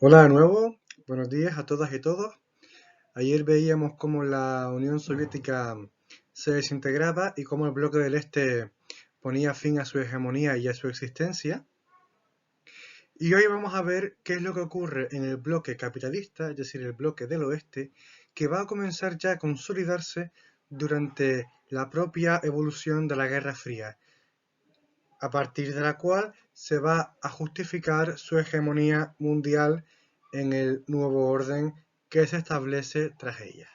Hola de nuevo, buenos días a todas y todos. Ayer veíamos cómo la Unión Soviética se desintegraba y cómo el bloque del Este ponía fin a su hegemonía y a su existencia. Y hoy vamos a ver qué es lo que ocurre en el bloque capitalista, es decir, el bloque del Oeste, que va a comenzar ya a consolidarse durante la propia evolución de la Guerra Fría, a partir de la cual se va a justificar su hegemonía mundial en el nuevo orden que se establece tras ella.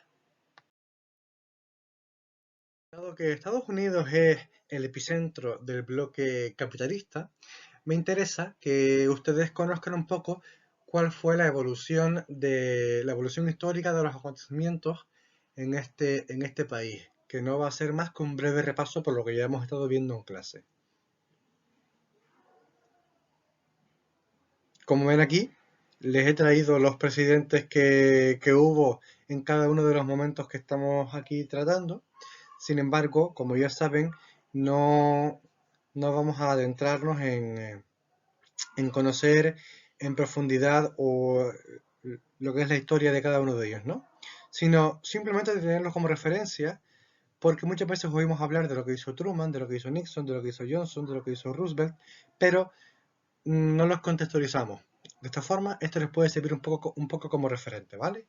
Dado que Estados Unidos es el epicentro del bloque capitalista, me interesa que ustedes conozcan un poco cuál fue la evolución histórica de los acontecimientos en este país, que no va a ser más que un breve repaso por lo que ya hemos estado viendo en clase. Como ven aquí, les he traído los presidentes que hubo en cada uno de los momentos que estamos aquí tratando. Sin embargo, como ya saben, no, no vamos a adentrarnos en conocer en profundidad o lo que es la historia de cada uno de ellos, ¿no? Sino simplemente de tenerlos como referencia, porque muchas veces oímos hablar de lo que hizo Truman, de lo que hizo Nixon, de lo que hizo Johnson, de lo que hizo Roosevelt, pero no los contextualizamos. De esta forma, esto les puede servir un poco como referente, ¿vale?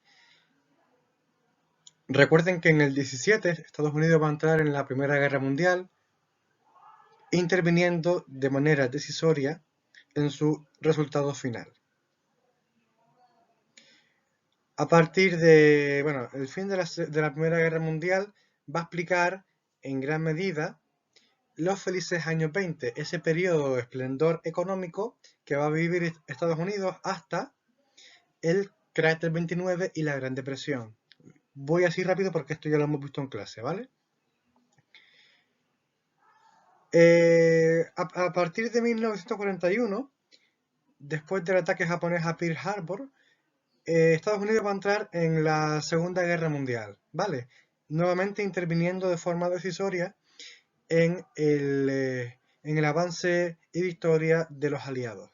Recuerden que en el 17 Estados Unidos va a entrar en la Primera Guerra Mundial, interviniendo de manera decisoria en su resultado final. A partir de, bueno, el fin de la Primera Guerra Mundial va a explicar en gran medida los felices años 20, ese periodo de esplendor económico que va a vivir Estados Unidos hasta el crack del 29 y la Gran Depresión. Voy así rápido porque esto ya lo hemos visto en clase, ¿vale? A partir de 1941, después del ataque japonés a Pearl Harbor, Estados Unidos va a entrar en la Segunda Guerra Mundial, ¿vale? Nuevamente interviniendo de forma decisoria en el avance y victoria de los aliados.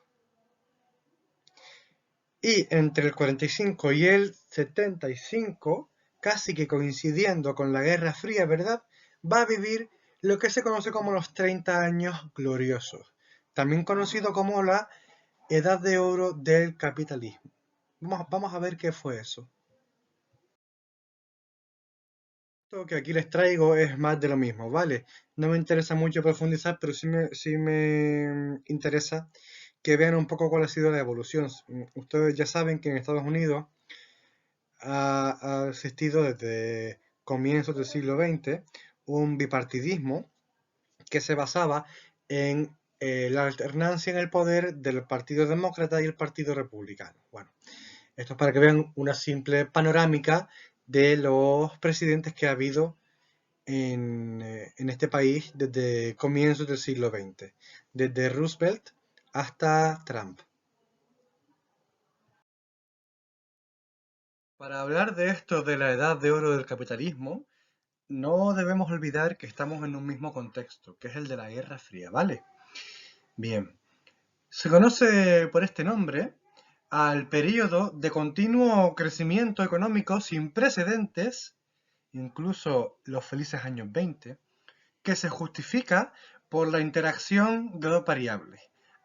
Y entre el 45 y el 75, casi que coincidiendo con la Guerra Fría, ¿verdad? Va a vivir lo que se conoce como los 30 años gloriosos, también conocido como la Edad de Oro del capitalismo. Vamos a ver qué fue eso. Esto que aquí les traigo es más de lo mismo, ¿vale? No me interesa mucho profundizar, pero sí me interesa que vean un poco cuál ha sido la evolución. Ustedes ya saben que en Estados Unidos ha existido desde comienzos del siglo XX un bipartidismo que se basaba en la alternancia en el poder del Partido Demócrata y el Partido Republicano. Bueno, esto es para que vean una simple panorámica de los presidentes que ha habido en este país desde comienzos del siglo XX, desde Roosevelt hasta Trump. Para hablar de esto de la edad de oro del capitalismo, no debemos olvidar que estamos en un mismo contexto, que es el de la Guerra Fría, ¿vale? Bien, se conoce por este nombre al periodo de continuo crecimiento económico sin precedentes, incluso los felices años 20, que se justifica por la interacción de dos variables: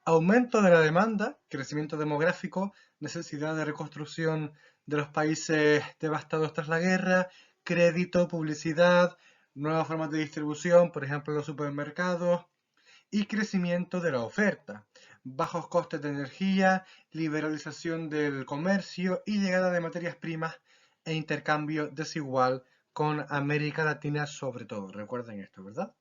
aumento de la demanda, crecimiento demográfico, necesidad de reconstrucción de los países devastados tras la guerra, crédito, publicidad, nuevas formas de distribución, por ejemplo los supermercados, y crecimiento de la oferta, bajos costes de energía, liberalización del comercio y llegada de materias primas e intercambio desigual con América Latina sobre todo. Recuerden esto, ¿verdad?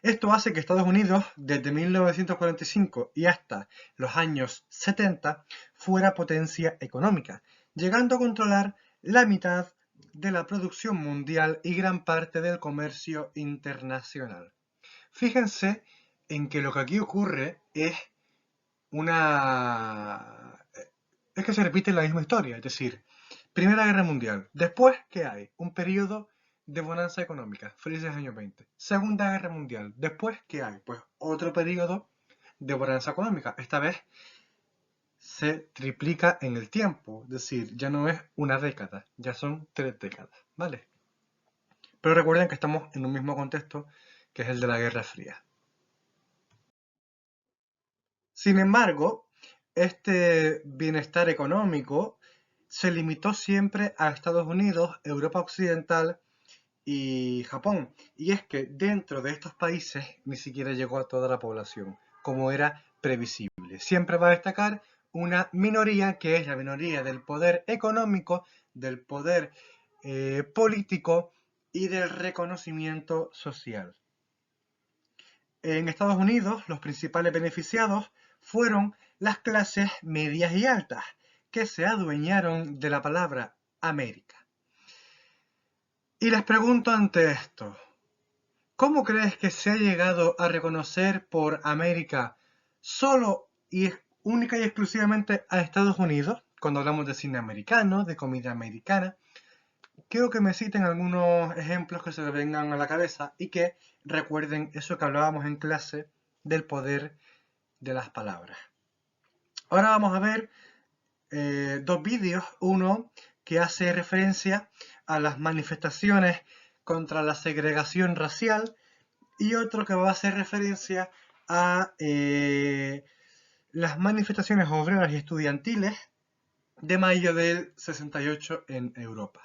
Esto hace que Estados Unidos, desde 1945 y hasta los años 70, fuera potencia económica, llegando a controlar la mitad de la producción mundial y gran parte del comercio internacional. Fíjense en que lo que aquí ocurre es una... es que se repite la misma historia, es decir, Primera Guerra Mundial. Después, ¿qué hay? Un periodo de bonanza económica, felices años 20. Segunda Guerra Mundial. Después, ¿qué hay? Pues otro periodo de bonanza económica. Esta vez se triplica en el tiempo, es decir, ya no es una década, ya son 3 décadas, ¿vale? Pero recuerden que estamos en un mismo contexto que es el de la Guerra Fría. Sin embargo, este bienestar económico se limitó siempre a Estados Unidos, Europa Occidental y Japón. Y es que dentro de estos países ni siquiera llegó a toda la población, como era previsible. Siempre va a destacar una minoría, que es la minoría del poder económico, del poder político y del reconocimiento social. En Estados Unidos, los principales beneficiados fueron las clases medias y altas, que se adueñaron de la palabra América. Y les pregunto ante esto, ¿cómo crees que se ha llegado a reconocer por América solo y única y exclusivamente a Estados Unidos? Cuando hablamos de cine americano, de comida americana, quiero que me citen algunos ejemplos que se les vengan a la cabeza y que recuerden eso que hablábamos en clase del poder de las palabras. Ahora vamos a ver dos vídeos, uno que hace referencia a las manifestaciones contra la segregación racial y otro que va a hacer referencia a las manifestaciones obreras y estudiantiles de mayo del 68 en Europa.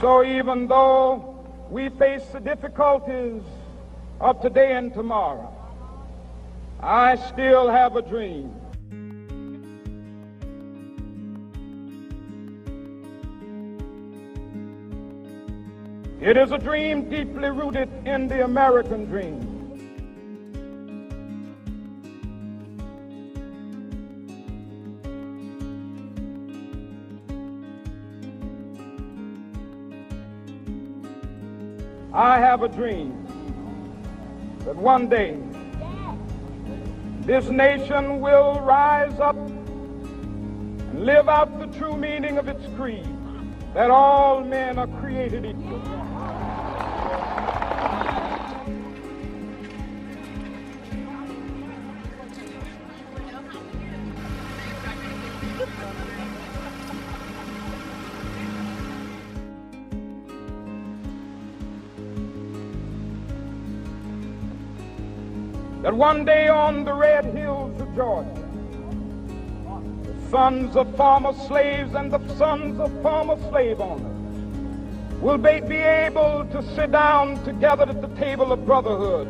So even though we face the difficulties of today and tomorrow, I still have a dream. It is a dream deeply rooted in the American dream. I have a dream that one day this nation will rise up and live out the true meaning of its creed, that all men are created equal. That one day on the red hills of Georgia, the sons of former slaves and the sons of former slave owners will be able to sit down together at the table of brotherhood.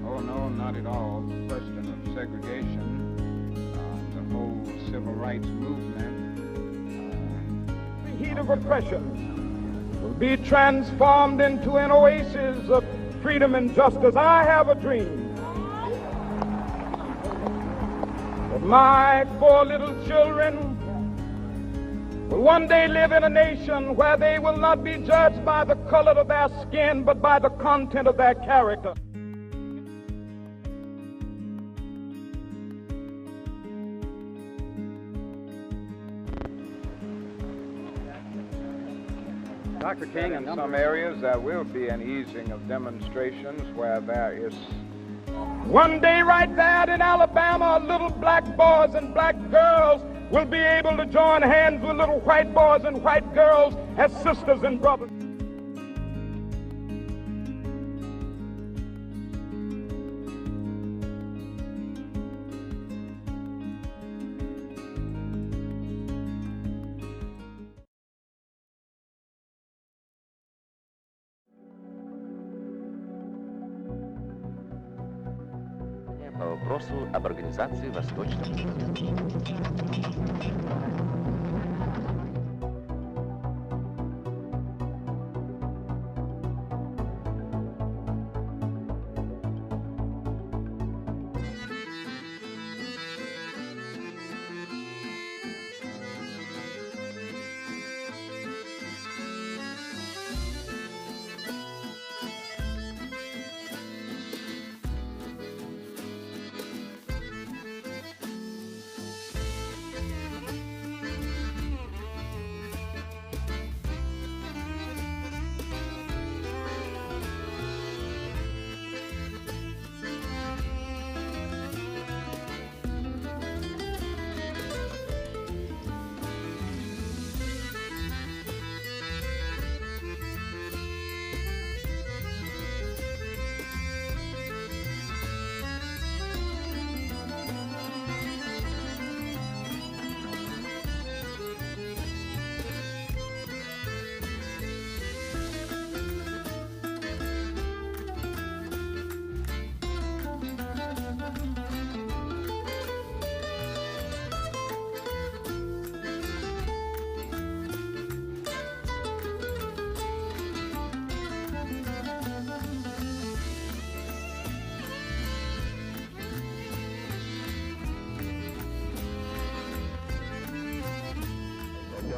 Oh, no, not at all. The question of segregation, the whole civil rights movement. The heat of oppression will be transformed into an oasis of freedom and justice. I have a dream that my 4 little children will one day live in a nation where they will not be judged by the color of their skin, but by the content of their character. Dr. King, in some areas there will be an easing of demonstrations where there is. One day right there in Alabama, little black boys and black girls will be able to join hands with little white boys and white girls as sisters and brothers. По вопросу об организации Восточного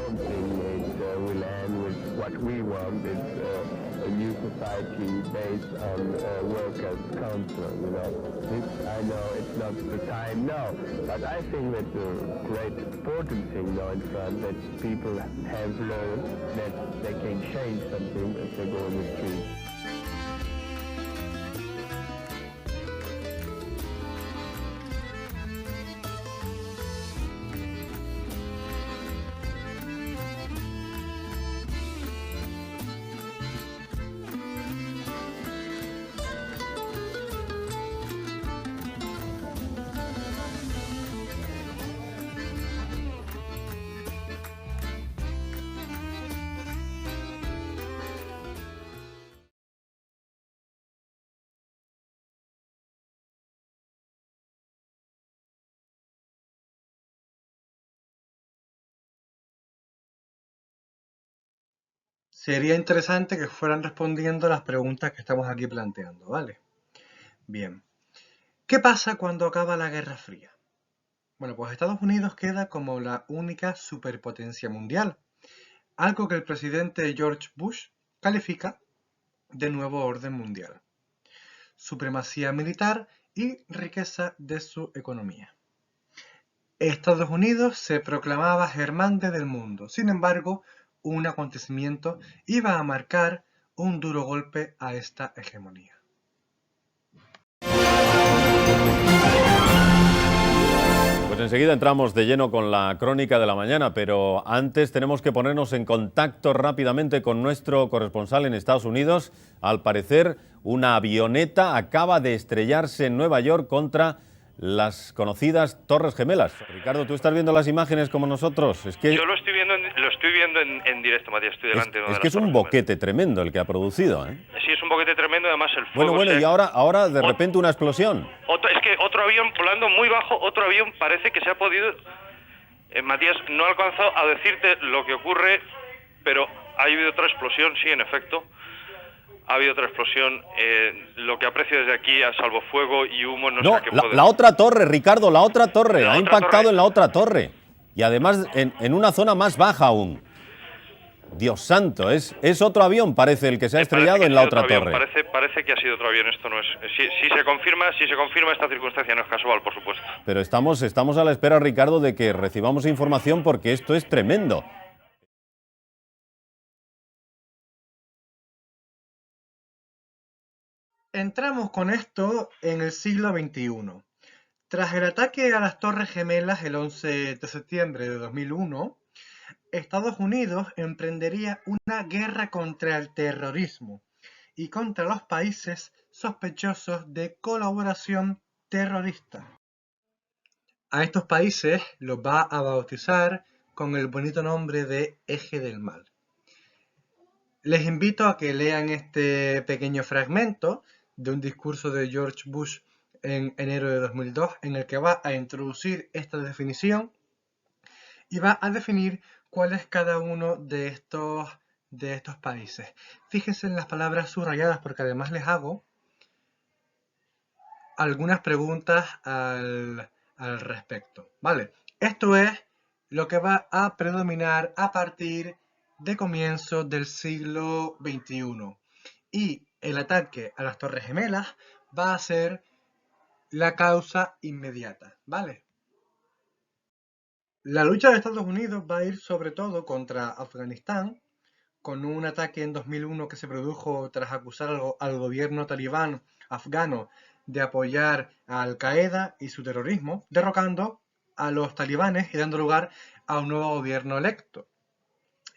don't think it will end with what we want is a new society based on workers' council, you know. This, I know it's not the time now, but I think that's a great important thing now in France, that people have learned that they can change something if they go in the street. Sería interesante que fueran respondiendo las preguntas que estamos aquí planteando, ¿vale? Bien. ¿Qué pasa cuando acaba la Guerra Fría? Bueno, pues Estados Unidos queda como la única superpotencia mundial, algo que el presidente George Bush califica de nuevo orden mundial, supremacía militar y riqueza de su economía. Estados Unidos se proclamaba germán del mundo, sin embargo, un acontecimiento iba a marcar un duro golpe a esta hegemonía. Pues enseguida entramos de lleno con la crónica de la mañana, pero antes tenemos que ponernos en contacto rápidamente con nuestro corresponsal en Estados Unidos. Al parecer, una avioneta acaba de estrellarse en Nueva York contra las conocidas Torres Gemelas. Ricardo, ¿tú estás viendo las imágenes como nosotros? Es que yo lo estoy viendo en directo, Matías, estoy delante de una es que es un boquete tremendo el que ha producido, ¿eh? Sí, es un boquete tremendo, además el fuego... Bueno, y ahora de repente una explosión. Es que otro avión volando muy bajo, otro avión parece que se ha podido... Matías, no he alcanzado a decirte lo que ocurre, pero ha habido otra explosión, sí, en efecto. Ha habido otra explosión. Lo que aprecio desde aquí, a salvo fuego y humo, no sé a qué puede... La otra torre, Ricardo, la otra torre. Ha impactado torre. en la otra torre. Y además en una zona más baja aún. Dios santo, es otro avión, parece, el que se ha estrellado en la otra torre. Parece que ha sido otro avión, esto no es... Si se confirma esta circunstancia, no es casual, por supuesto. Pero estamos a la espera, Ricardo, de que recibamos información porque esto es tremendo. Entramos con esto en el siglo XXI. Tras el ataque a las Torres Gemelas el 11 de septiembre de 2001, Estados Unidos emprendería una guerra contra el terrorismo y contra los países sospechosos de colaboración terrorista. A estos países los va a bautizar con el bonito nombre de Eje del Mal. Les invito a que lean este pequeño fragmento de un discurso de George Bush en enero de 2002, en el que va a introducir esta definición y va a definir cuál es cada uno de estos países. Fíjense en las palabras subrayadas porque además les hago algunas preguntas al respecto. ¿Vale? Esto es lo que va a predominar a partir de comienzos del siglo XXI. Y el ataque a las Torres Gemelas va a ser la causa inmediata, ¿vale? La lucha de Estados Unidos va a ir sobre todo contra Afganistán, con un ataque en 2001 que se produjo tras acusar al gobierno talibán afgano de apoyar a Al-Qaeda y su terrorismo, derrocando a los talibanes y dando lugar a un nuevo gobierno electo.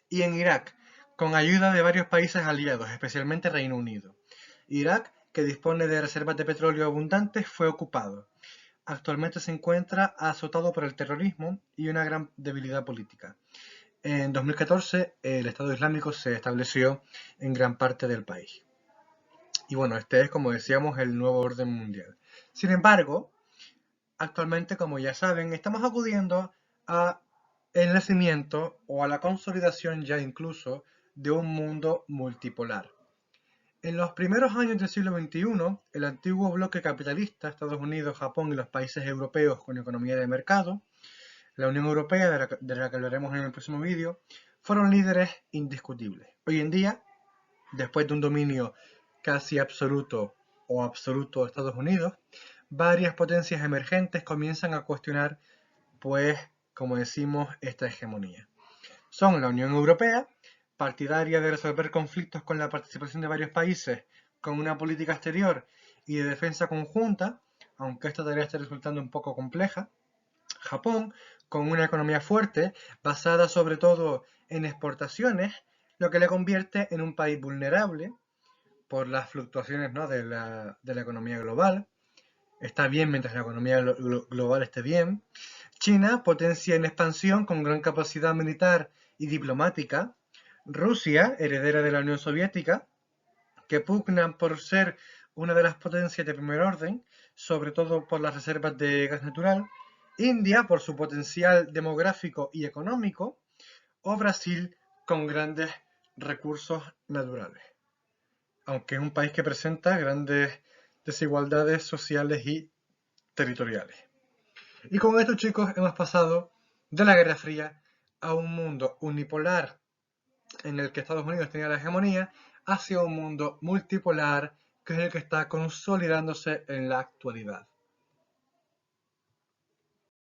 Y en Irak, con ayuda de varios países aliados, especialmente Reino Unido. Irak, que dispone de reservas de petróleo abundantes, fue ocupado. Actualmente se encuentra azotado por el terrorismo y una gran debilidad política. En 2014, el Estado Islámico se estableció en gran parte del país. Y bueno, este es, como decíamos, el nuevo orden mundial. Sin embargo, actualmente, como ya saben, estamos acudiendo a el nacimiento o a la consolidación ya incluso de un mundo multipolar. En los primeros años del siglo XXI, el antiguo bloque capitalista, Estados Unidos, Japón y los países europeos con economía de mercado, la Unión Europea, de la que hablaremos en el próximo vídeo, fueron líderes indiscutibles. Hoy en día, después de un dominio casi absoluto o absoluto de Estados Unidos, varias potencias emergentes comienzan a cuestionar, pues, como decimos, esta hegemonía. Son la Unión Europea, partidaria de resolver conflictos con la participación de varios países, con una política exterior y de defensa conjunta, aunque esta tarea esté resultando un poco compleja. Japón, con una economía fuerte, basada sobre todo en exportaciones, lo que le convierte en un país vulnerable por las fluctuaciones, ¿no?, de la economía global. Está bien mientras la economía global esté bien. China, potencia en expansión con gran capacidad militar y diplomática. Rusia, heredera de la Unión Soviética, que pugnan por ser una de las potencias de primer orden, sobre todo por las reservas de gas natural. India, por su potencial demográfico y económico. O Brasil, con grandes recursos naturales, aunque es un país que presenta grandes desigualdades sociales y territoriales. Y con esto, chicos, hemos pasado de la Guerra Fría a un mundo unipolar en el que Estados Unidos tenía la hegemonía, hacia un mundo multipolar que es el que está consolidándose en la actualidad.